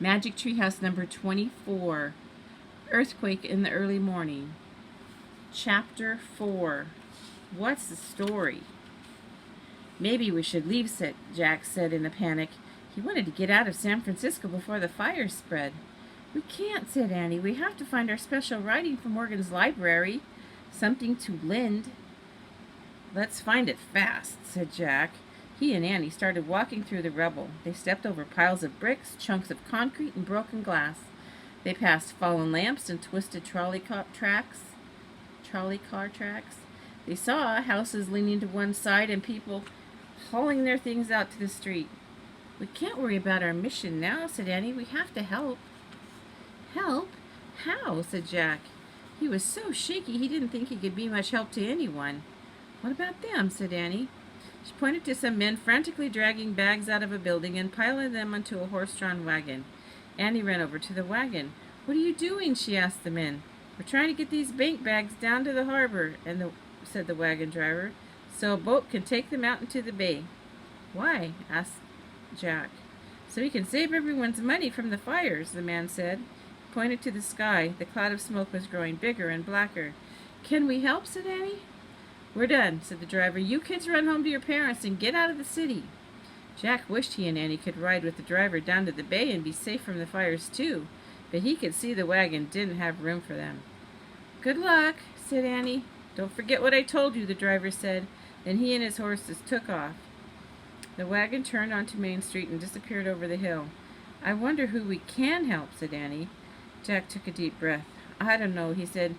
Magic Tree House number 24. Earthquake in the early morning. Chapter 4. What's the story? Maybe we should leave, Jack said in a panic. He wanted to get out of San Francisco before the fire spread. We can't, said Annie. We have to find our special writing from Morgan's library. Something to lend. Let's find it fast, said Jack. He and Annie started walking through the rubble. They stepped over piles of bricks, chunks of concrete, and broken glass. They passed fallen lamps and twisted trolley car tracks. They saw houses leaning to one side and people hauling their things out to the street. We can't worry about our mission now, said Annie. We have to help. Help? How? Said Jack. He was so shaky he didn't think he could be much help to anyone. What about them? Said Annie. She pointed to some men frantically dragging bags out of a building and piling them onto a horse-drawn wagon. Annie ran over to the wagon. What are you doing? She asked the men. We're trying to get these bank bags down to the harbor, said the wagon driver, so a boat can take them out into the bay. Why? Asked Jack. So we can save everyone's money from the fires, the man said. He pointed to the sky. The cloud of smoke was growing bigger and blacker. Can we help? Said Annie. We're done, said the driver. You kids run home to your parents and get out of the city. Jack wished he and Annie could ride with the driver down to the bay and be safe from the fires too, but he could see the wagon didn't have room for them. Good luck, said Annie. Don't forget what I told you, the driver said. Then he and his horses took off. The wagon turned onto Main Street and disappeared over the hill. I wonder who we can help, said Annie. Jack took a deep breath. I don't know, he said.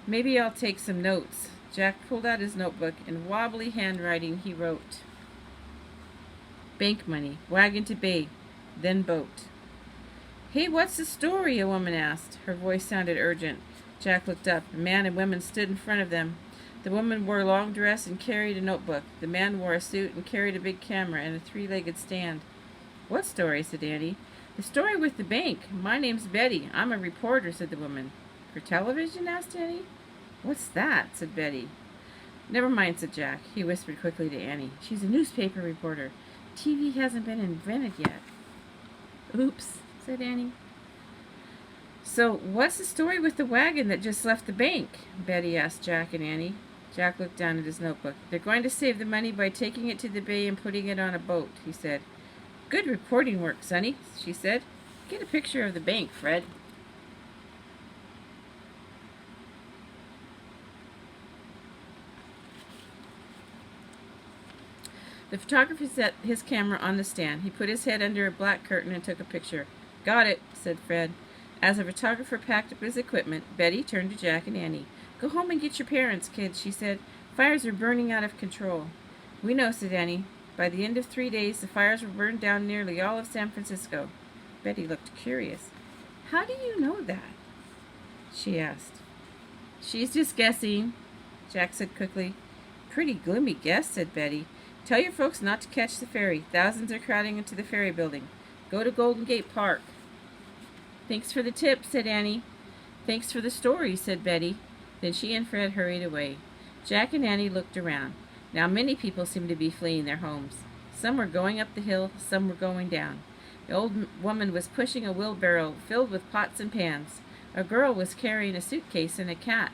Maybe I'll take some notes. Jack pulled out his notebook. In wobbly handwriting he wrote, bank money, wagon to bay, then boat. Hey, what's the story? A woman asked. Her voice sounded urgent. Jack looked up. A man and women stood in front of them. The woman wore a long dress and carried a notebook. The man wore a suit and carried a big camera and a three-legged stand. What story? Said Annie. The story with the bank. My name's Betty. I'm a reporter, said the woman. For television? Asked Annie. What's that? Said Betty. Never mind, said Jack. He whispered quickly to Annie. She's a newspaper reporter. TV hasn't been invented yet. Oops, said Annie. So, what's the story with the wagon that just left the bank? Betty asked Jack and Annie. Jack looked down at his notebook. They're going to save the money by taking it to the bay and putting it on a boat, he said. Good reporting work, Sonny, she said. Get a picture of the bank, Fred. The photographer set his camera on the stand. He put his head under a black curtain and took a picture. Got it, said Fred. As the photographer packed up his equipment, Betty turned to Jack and Annie. Go home and get your parents, kids, she said. Fires are burning out of control. We know, said Annie. By the end of 3 days, the fires were burned down nearly all of San Francisco. Betty looked curious. How do you know that? She asked. She's just guessing, Jack said quickly. Pretty gloomy guess, said Betty. Tell your folks not to catch the ferry. Thousands are crowding into the ferry building. Go to Golden Gate Park. Thanks for the tip, said Annie. Thanks for the story, said Betty. Then she and Fred hurried away. Jack and Annie looked around. Now many people seemed to be fleeing their homes. Some were going up the hill, some were going down. The old woman was pushing a wheelbarrow filled with pots and pans. A girl was carrying a suitcase and a cat.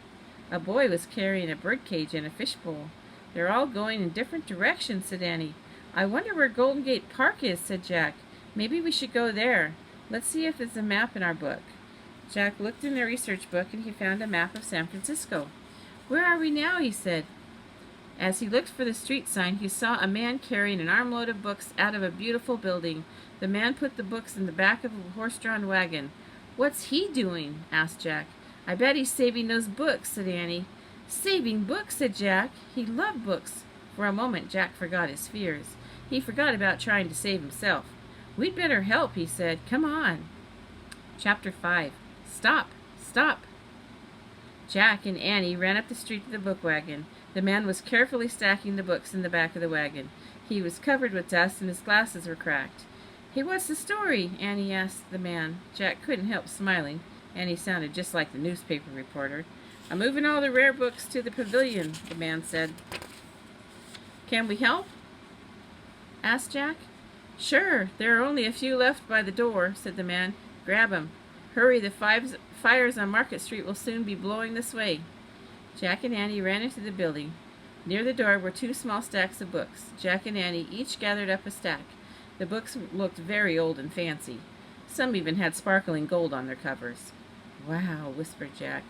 A boy was carrying a birdcage and a fishbowl. They're all going in different directions, said Annie. I wonder where Golden Gate Park is, said Jack. Maybe we should go there. Let's see if there's a map in our book. Jack looked in the research book and he found a map of San Francisco. Where are we now? He said. As he looked for the street sign, he saw a man carrying an armload of books out of a beautiful building. The man put the books in the back of a horse-drawn wagon. What's he doing? Asked Jack. I bet he's saving those books, said Annie. Saving books, said Jack. He loved books. For a moment, Jack forgot his fears. He forgot about trying to save himself. We'd better help, he said. Come on. Chapter 5. Stop! Stop! Jack and Annie ran up the street to the book wagon. The man was carefully stacking the books in the back of the wagon. He was covered with dust and his glasses were cracked. Hey, what's the story? Annie asked the man. Jack couldn't help smiling. Annie sounded just like the newspaper reporter. I'm moving all the rare books to the pavilion, the man said. Can we help? asked Jack. Sure, there are only a few left by the door, said the man. Grab 'em. Hurry, the fires on Market Street will soon be blowing this way. Jack and Annie ran into the building. Near the door were two small stacks of books. Jack and Annie each gathered up a stack. The books looked very old and fancy. Some even had sparkling gold on their covers. Wow, whispered Jack.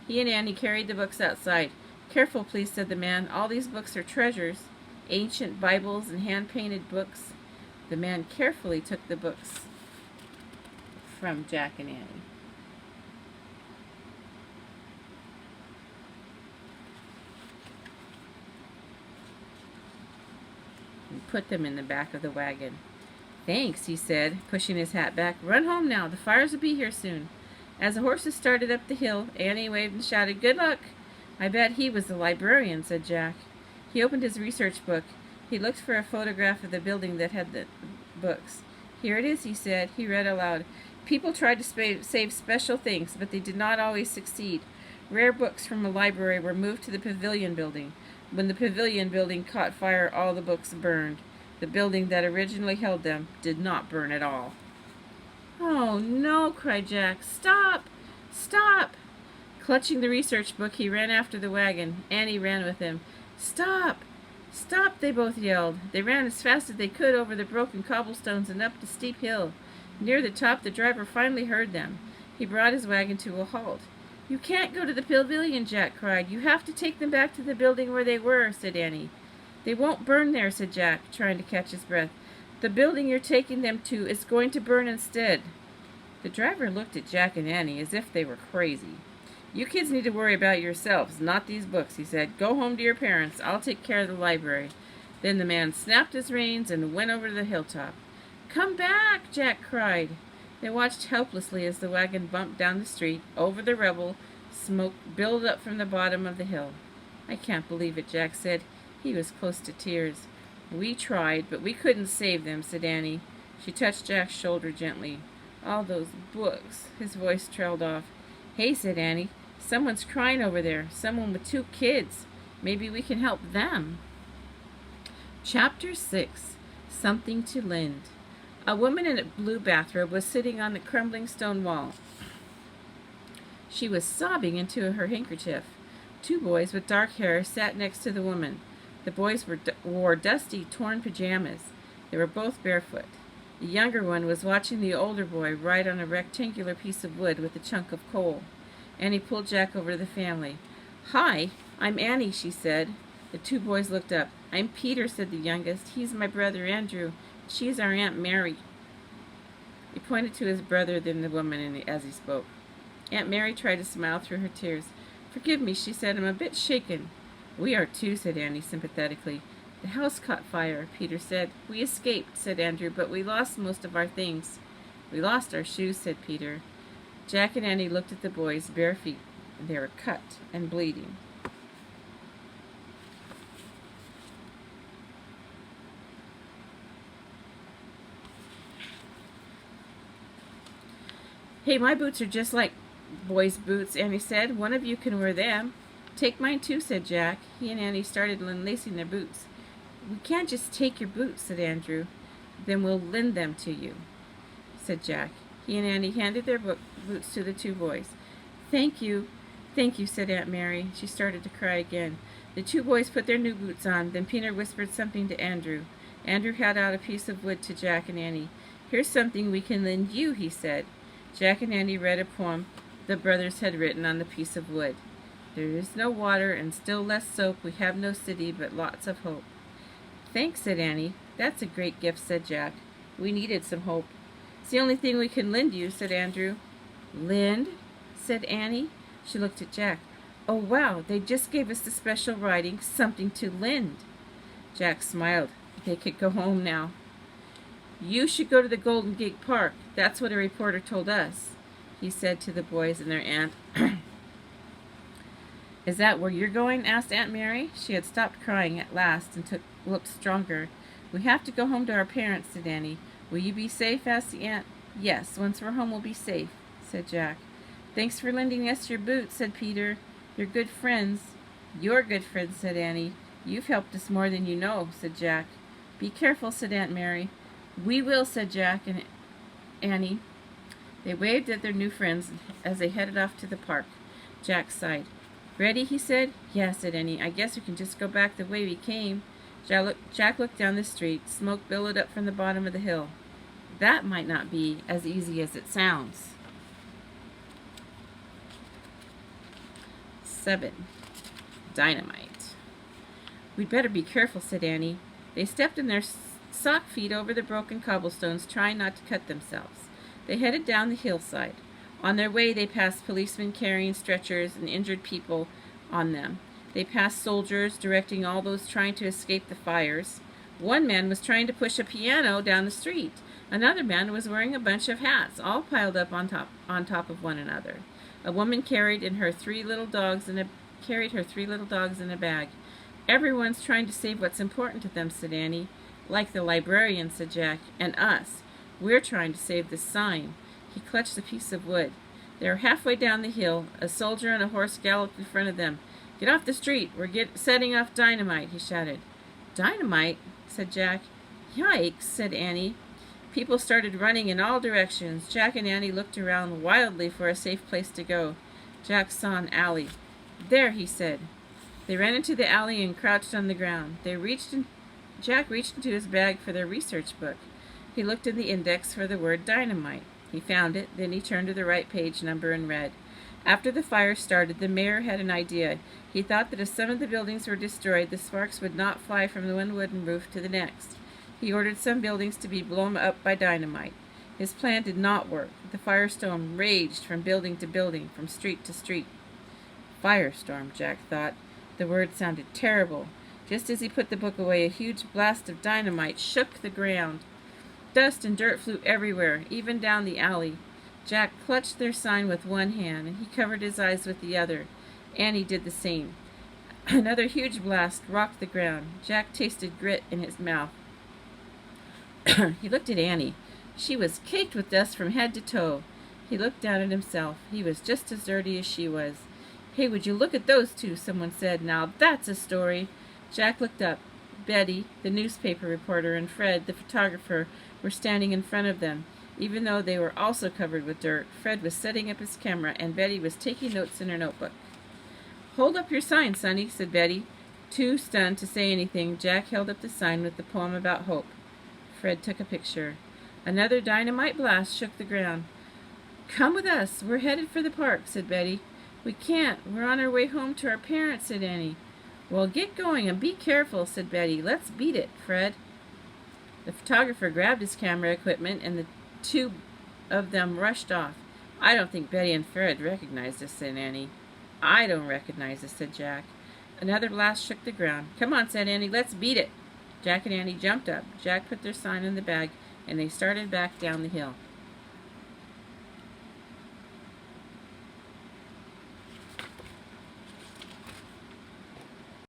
He and Annie carried the books outside. Careful, please, said the man. All these books are treasures. Ancient Bibles and hand-painted books. The man carefully took the books from Jack and Annie. And put them in the back of the wagon. Thanks, he said, pushing his hat back. Run home now. The fires will be here soon. As the horses started up the hill, Annie waved and shouted, Good luck! I bet he was the librarian, said Jack. He opened his research book. He looked for a photograph of the building that had the books. Here it is, he said. He read aloud. People tried to save special things, but they did not always succeed. Rare books from a library were moved to the pavilion building. When the pavilion building caught fire, all the books burned. The building that originally held them did not burn at all. Oh, no, cried Jack. Stop! Stop! Clutching the research book, he ran after the wagon. Annie ran with him. Stop! Stop! They both yelled. They ran as fast as they could over the broken cobblestones and up the steep hill. Near the top, the driver finally heard them. He brought his wagon to a halt. You can't go to the pavilion, Jack cried. You have to take them back to the building where they were, said Annie. They won't burn there, said Jack, trying to catch his breath. The building you're taking them to is going to burn instead. The driver looked at Jack and Annie as if they were crazy. You kids need to worry about yourselves, not these books, he said. Go home to your parents. I'll take care of the library. Then the man snapped his reins and went over to the hilltop. Come back, Jack cried. They watched helplessly as the wagon bumped down the street, over the rubble, smoke billowed up from the bottom of the hill. I can't believe it, Jack said. He was close to tears. We tried, but we couldn't save them, said Annie. She touched Jack's shoulder gently. All those books. His voice trailed off. Hey, said Annie. Someone's crying over there. Someone with 2 kids. Maybe we can help them. Chapter 6. Something to Lend. A woman in a blue bathrobe was sitting on the crumbling stone wall. She was sobbing into her handkerchief. 2 boys with dark hair sat next to the woman. The boys wore dusty, torn pajamas. They were both barefoot. The younger one was watching the older boy write on a rectangular piece of wood with a chunk of coal. Annie pulled Jack over to the family. Hi, I'm Annie, she said. The 2 boys looked up. I'm Peter, said the youngest. He's my brother Andrew. She's our Aunt Mary. He pointed to his brother, then the woman, as he spoke. Aunt Mary tried to smile through her tears. Forgive me, she said. I'm a bit shaken. We are too, said Annie sympathetically. The house caught fire, Peter said. We escaped, said Andrew, but we lost most of our things. We lost our shoes, said Peter. Jack and Annie looked at the boys' bare feet. They were cut and bleeding. Hey, my boots are just like boys' boots, Annie said. One of you can wear them. Take mine too, said Jack. He and Annie started unlacing their boots. We can't just take your boots, said Andrew. Then we'll lend them to you, said Jack. He and Annie handed their boots to the 2 boys. Thank you, said Aunt Mary. She started to cry again. The 2 boys put their new boots on. Then Peter whispered something to Andrew. Andrew held out a piece of wood to Jack and Annie. Here's something we can lend you, he said. Jack and Annie read a poem the brothers had written on the piece of wood. There is no water and still less soap. We have no city, but lots of hope. Thanks, said Annie. That's a great gift, said Jack. We needed some hope. It's the only thing we can lend you, said Andrew. Lend? Said Annie. She looked at Jack. Oh, wow, they just gave us the special writing, something to lend. Jack smiled. They could go home now. You should go to the Golden Gate Park. That's what a reporter told us, he said to the boys and their aunt. Is that where you're going? Asked Aunt Mary. She had stopped crying at last and looked stronger. We have to go home to our parents, said Annie. Will you be safe? Asked the aunt. Yes, once we're home we'll be safe, said Jack. Thanks for lending us your boots, said Peter. You're good friends. You're good friends, said Annie. You've helped us more than you know, said Jack. Be careful, said Aunt Mary. We will, said Jack and Annie. They waved at their new friends as they headed off to the park. Jack sighed. Ready? He said. Yeah, said Annie. I guess we can just go back the way we came. Jack looked down the street. Smoke billowed up from the bottom of the hill. That might not be as easy as it sounds. 7. Dynamite. We'd better be careful, said Annie. They stepped in their sock feet over the broken cobblestones, trying not to cut themselves. They headed down the hillside. On their way, they passed policemen carrying stretchers and injured people on them. They passed soldiers directing all those trying to escape the fires. One man was trying to push a piano down the street. Another man was wearing a bunch of hats, all piled up on top of one another. A woman carried her 3 little dogs in a bag. Everyone's trying to save what's important to them, said Annie. Like the librarian, said Jack, and us. We're trying to save this sign. He clutched a piece of wood. They were halfway down the hill. A soldier on a horse galloped in front of them. Get off the street. We're setting off dynamite, he shouted. Dynamite? Said Jack. Yikes, said Annie. People started running in all directions. Jack and Annie looked around wildly for a safe place to go. Jack saw an alley. There, he said. They ran into the alley and crouched on the ground. Jack reached into his bag for their research book. He looked in the index for the word dynamite. He found it, then he turned to the right page number and read. After the fire started, the mayor had an idea. He thought that if some of the buildings were destroyed, the sparks would not fly from the one wooden roof to the next. He ordered some buildings to be blown up by dynamite. His plan did not work. The firestorm raged from building to building, from street to street. Firestorm, Jack thought. The word sounded terrible. Just as he put the book away, a huge blast of dynamite shook the ground. Dust and dirt flew everywhere, even down the alley. Jack clutched their sign with one hand, and he covered his eyes with the other. Annie did the same. Another huge blast rocked the ground. Jack tasted grit in his mouth. He looked at Annie. She was caked with dust from head to toe. He looked down at himself. He was just as dirty as she was. Hey, would you look at those two? Someone said. Now that's a story. Jack looked up. Betty, the newspaper reporter, and Fred, the photographer, were standing in front of them. Even though they were also covered with dirt, Fred was setting up his camera, and Betty was taking notes in her notebook. Hold up your sign, Sonny, said Betty. Too stunned to say anything, Jack held up the sign with the poem about hope. Fred took a picture. Another dynamite blast shook the ground. Come with us. We're headed for the park, said Betty. We can't. We're on our way home to our parents, said Annie. Well, get going and be careful, said Betty. Let's beat it, Fred. The photographer grabbed his camera equipment, and the two of them rushed off. I don't think Betty and Fred recognized us, said Annie. I don't recognize us, said Jack. Another blast shook the ground. Come on, said Annie. Let's beat it. Jack and Annie jumped up. Jack put their sign in the bag, and they started back down the hill.